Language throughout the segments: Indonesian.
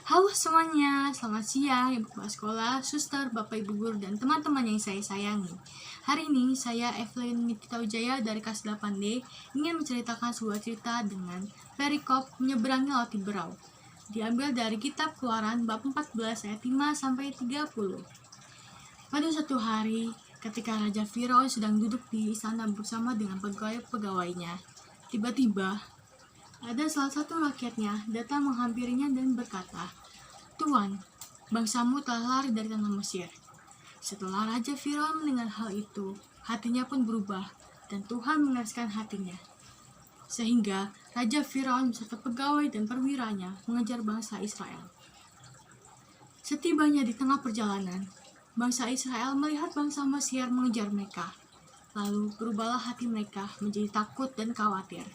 Halo semuanya, selamat siang Ibu Kepala Sekolah, suster, Bapak Ibu Guru, dan teman-teman yang saya sayangi. Hari ini saya Evelyn Nikita Wijaya dari kelas 8D ingin menceritakan sebuah cerita dengan perikop menyeberangi laut Tiberau. Diambil dari kitab Keluaran bab 14 ayat 5-30. Pada suatu hari, ketika Raja Firaun sedang duduk di istana bersama dengan pegawai-pegawainya, tiba-tiba ada salah satu rakyatnya datang menghampirinya dan berkata, "Tuan, bangsamu telah lari dari tanah Mesir." Setelah Raja Firaun mendengar hal itu, hatinya pun berubah dan Tuhan mengeraskan hatinya. Sehingga Raja Firaun beserta pegawai dan perwiranya mengejar bangsa Israel. Setibanya di tengah perjalanan, bangsa Israel melihat bangsa Mesir mengejar mereka. Lalu berubahlah hati mereka menjadi takut dan khawatir,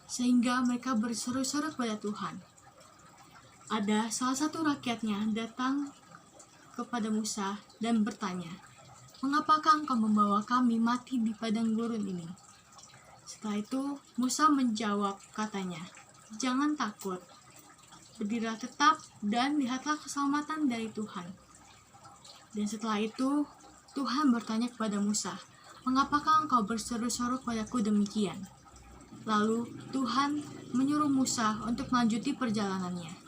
sehingga mereka berseru-seru kepada Tuhan. Ada salah satu rakyatnya datang kepada Musa dan bertanya, "Mengapakah engkau membawa kami mati di padang gurun ini?" Setelah itu Musa menjawab, katanya, "Jangan takut, berdirilah tetap dan lihatlah keselamatan dari Tuhan." Dan setelah itu Tuhan bertanya kepada Musa, "Mengapakah engkau berseru-seru kepadaku demikian?" Lalu Tuhan menyuruh Musa untuk melanjuti perjalanannya.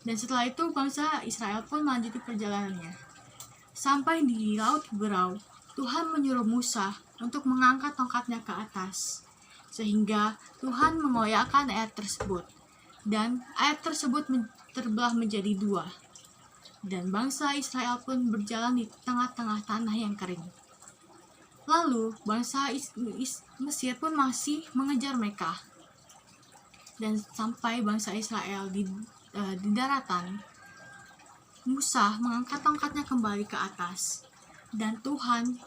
Dan setelah itu bangsa Israel pun melanjuti perjalanannya. Sampai di Laut Tiberau, Tuhan menyuruh Musa untuk mengangkat tongkatnya ke atas. Sehingga Tuhan mengoyakkan air tersebut. Dan air tersebut terbelah menjadi dua. Dan bangsa Israel pun berjalan di tengah-tengah tanah yang kering. Lalu bangsa Mesir pun masih mengejar mereka. Dan sampai bangsa Israel di daratan, Musa mengangkat tongkatnya kembali ke atas. Dan Tuhan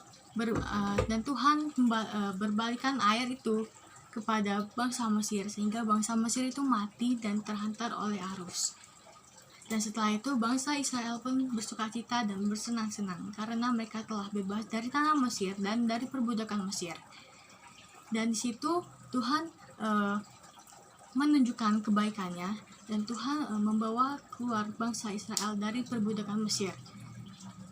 berbalikan air itu kepada bangsa Mesir, sehingga bangsa Mesir itu mati dan terhantar oleh arus. Dan setelah itu bangsa Israel pun bersukacita dan bersenang-senang karena mereka telah bebas dari tanah Mesir dan dari perbudakan Mesir. Dan di situ Tuhan menunjukkan kebaikannya dan Tuhan membawa keluar bangsa Israel dari perbudakan Mesir.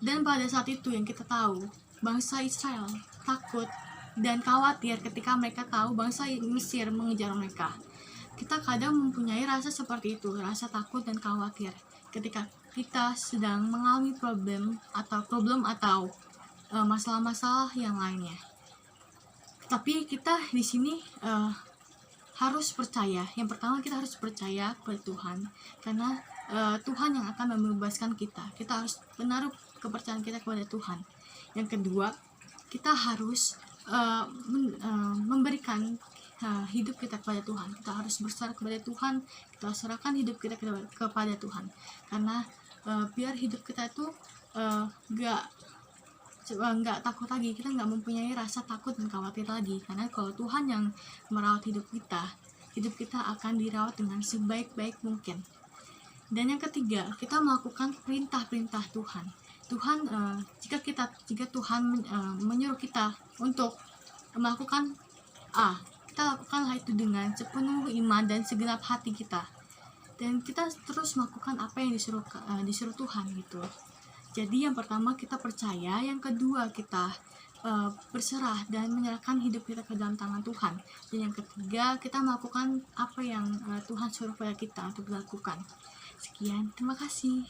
Dan pada saat itu yang kita tahu, bangsa Israel takut dan khawatir ketika mereka tahu bangsa Mesir mengejar mereka. Kita kadang mempunyai rasa seperti itu, rasa takut dan khawatir ketika kita sedang mengalami problem atau masalah-masalah yang lainnya. Tapi kita di sini harus percaya. Yang pertama, kita harus percaya kepada Tuhan, karena Tuhan yang akan membebaskan kita. Kita harus menaruh kepercayaan kita kepada Tuhan. Yang kedua, kita harus memberikan hidup kita kepada Tuhan. Kita harus berserah kepada Tuhan. Kita serahkan hidup kita kepada Tuhan, karena biar hidup kita itu nggak takut lagi. Kita nggak mempunyai rasa takut dan khawatir lagi, karena kalau Tuhan yang merawat hidup kita akan dirawat dengan sebaik-baik mungkin. Dan yang ketiga, kita melakukan perintah-perintah Tuhan. Jika Tuhan menyuruh kita untuk melakukan A, kita lakukanlah itu dengan sepenuh iman dan segenap hati kita. Dan kita terus melakukan apa yang disuruh Tuhan gitu. Jadi yang pertama kita percaya, yang kedua kita berserah dan menyerahkan hidup kita ke dalam tangan Tuhan. Dan yang ketiga kita melakukan apa yang Tuhan suruh pada kita untuk dilakukan. Sekian, terima kasih.